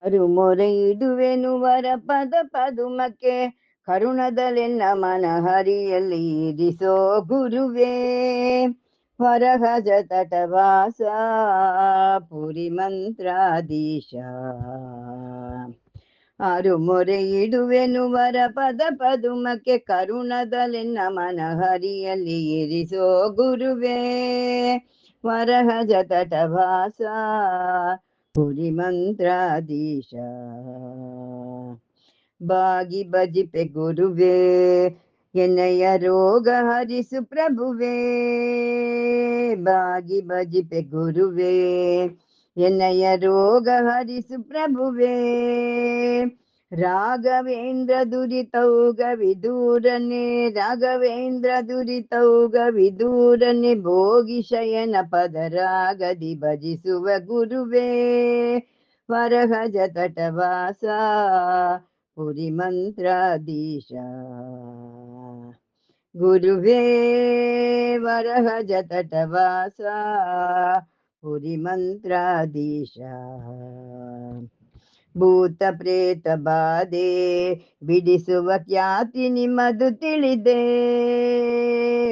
ಅರುಮೊರೆ ಇಡುವೆನು ವರ ಪದ ಪದುಮಕ್ಕೆ ಕರುಣದಲೆನ್ನ ಮನ ಹರಿಯಲ್ಲಿ ಇರಿಸೋ ಗುರುವೇ. ವರಹಜ ತಟವಾಸ ಪುರಿ ಮಂತ್ರಾಧೀಶ. ಅರುಮೊರೆ ಇಡುವೆನು ವರ ಪದ ಪದುಮಕ್ಕೆ ಕರುಣದಲೆನ್ನ ಮನ ಹರಿಯಲ್ಲಿ ಇರಿಸೋ ಗುರುವೇ. ವರಹಜ ತಟವಾಸ ಪುರಿ ಮಂತ್ರಾಧೀಶ. ಬಾಗಿ ಬಜಿಪೆ ಗುರುವೇ ಎನ್ನಯ ರೋಗ ಹರಿಸು ಪ್ರಭುವೇ. ಬಾಗಿ ಬಜಿಪೆ ಗುರುವೇ ಎನ್ನಯ ರೋಗ ಹರಿಸು ಪ್ರಭುವೇ. ರಾಘವೇಂದ್ರ ದುರಿತೌಗ ವಿದೂರನೆ ರಾಘವೇಂದ್ರ ದುರಿತೌಗ ವಿದೂರನೆ ಭೋಗಿ ಶಯನ ಪದರಾಗದಿ ಭಜಿಸುವ ಗುರುವೇ. ವರಹಜ ತಟವಾಸ ಪುರಿ ಮಂತ್ರಾಧೀಶ. ಗುರುವೇ ವರಹಜ ತಟವಾಸ ಪುರಿ ಮಂತ್ರಾಧೀಶ. ಭೂತ ಪ್ರೇತ ಬಾಧೆ ಬಿಡಿಸುವ ಖ್ಯಾತಿ ನಿಮ್ಮದು ತಿಳಿದೆ.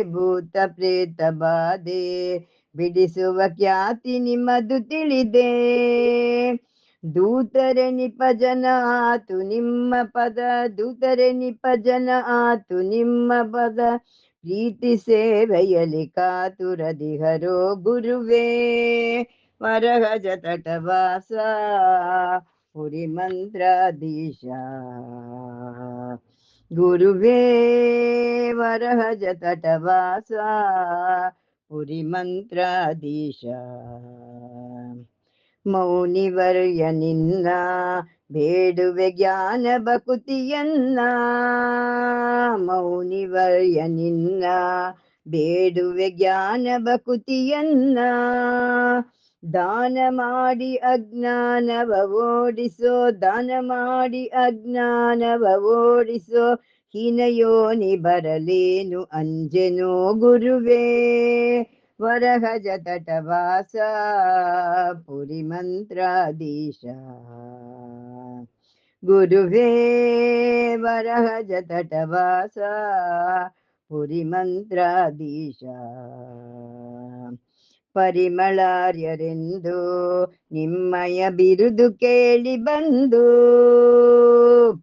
ಭೂತ ಪ್ರೇತ ಬಾಧೆ ಬಿಡಿಸುವ ಖ್ಯಾತಿ ನಿಮ್ಮದು ತಿಳಿದೆ. ದೂತರೆ ನಿಪ ಜನ ಆತು ನಿಮ್ಮ ಪದ ದೂತರೆ ನಿಪ ಜನ ಆತು ನಿಮ್ಮ ಪದ ಪ್ರೀತಿ ಸೇವೆಯಲಿ ಕಾತುರದಿಹರೋ ಗುರುವೇ. ವರಹಜ ತಟವಾಸ ಪುರಿ ಮಂತ್ರಾಧೀಶ. ಗುರುವೇ ವರಹಜ ತಟವಾಸ ಪುರಿ ಮಂತ್ರಾಧೀಶ. ಮೌನಿವರ್ಯ ನಿನ್ನ ಬೇಡುವೆ ಜ್ಞಾನ ಬಕುತಿಯನ್ನ. ಮೌನಿವರ್ಯ ನಿನ್ನ ಬೇಡುವೆ ಜ್ಞಾನ ಬಕುತಿಯನ್ನ. ದಾನ ಮಾಡಿ ಅಜ್ಞಾನವ ಓಡಿಸೋ ದಾನ ಮಾಡಿ ಅಜ್ಞಾನವ ಓಡಿಸೋ. ಹೀನಯೋನಿ ಬರಲೇನು ಅಂಜೆನೋ ಗುರುವೇ. ವರಹಜ ತಟವಾಸ ಪುರಿ ಮಂತ್ರಾಧೀಶ. ಗುರುವೇ ವರಹಜ ತಟವಾಸ ಪುರಿ ಮಂತ್ರಾಧೀಶ. ಪರಿಮಳಾರ್ಯರೆಂದು ನಿಮ್ಮಯ ಬಿರುದು ಕೇಳಿ ಬಂದು.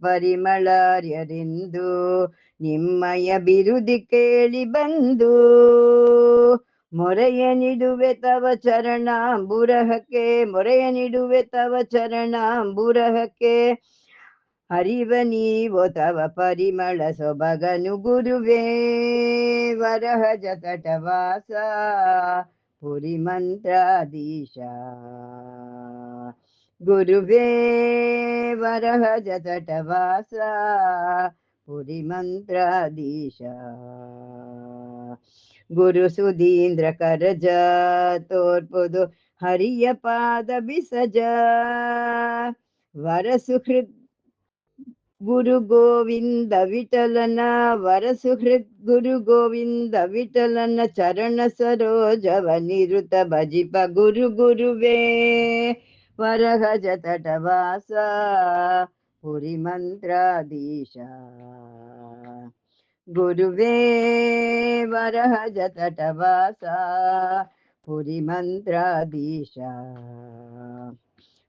ಪರಿಮಳಾರ್ಯರೆಂದು ನಿಮ್ಮಯ ಬಿರುದು ಕೇಳಿ ಬಂದು. ಮೊರೆಯ ನಿಡುವೆ ತವ ಚರಣಾಂಬುರಹಕ್ಕೆ ಮೊರೆಯ ನಿಡುವೆ ತವ ಚರಣಾಂಬುರಹಕ್ಕೆ. ಹರಿವ ನೀವೋ ತವ ಪರಿಮಳ ಸೊಬಗನು ಗುರುವೇ. ವರಹಜ ತಟವಾಸ ಪುರಿ ಮಂತ್ರಾಧೀಶ. ಗುರುವೇ ವರಹಜ ತಟವಾಸ ಪುರಿ ಮಂತ್ರಾಧೀಶ. ಗುರು ಸುಧೀಂದ್ರ ಕರಜ ತೋರ್ಪುದು ಹರಿಯ ಪಾದ ಬಿಸಜ. ವರ ಸುಹೃದ್ ಗುರು ಗೋವಿಂದ ವಿಠಲನ ವರ ಸುಹೃದ್ ಗುರು ಗೋವಿಂದ ವಿಠಲನ ಚರಣ ಸರೋಜವ ನಿರುತ ಭಜಿಪ ಗುರು ಗುರುವೇ. ವರಹಜ ತಟವಾಸ ಪುರಿ ಮಂತ್ರಾಧೀಶ. ಗುರುವೇ ವರಹಜ ತಟವಾಸ ಪುರಿ ಮಂತ್ರಾಧೀಶ.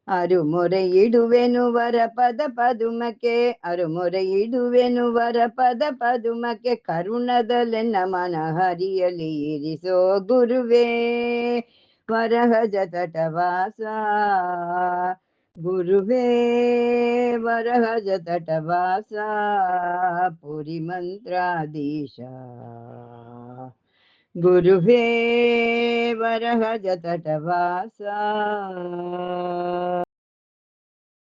ಅರುಮೊರೆ ಇಡುವೆನು ವರ ಪದ ಪದುಮಕ್ಕೆ ಅರುಮೊರೆ ಇಡುವೆನು ವರ ಪದ ಪದುಮಕ್ಕೆ ಕರುಣದಲೆನ್ನ ಮನ ಹರಿಯಲಿ ಇರಿಸೋ ಗುರುವೇ. ವರಹಜ ತಟವಾಸ ಗುರುವೇ ವರಹಜ ತಟವಾಸ ಪುರಿ ಮಂತ್ರಾಧೀಶ. ಗುರುವೇ ವರಹಜ ತಟವಾಸ.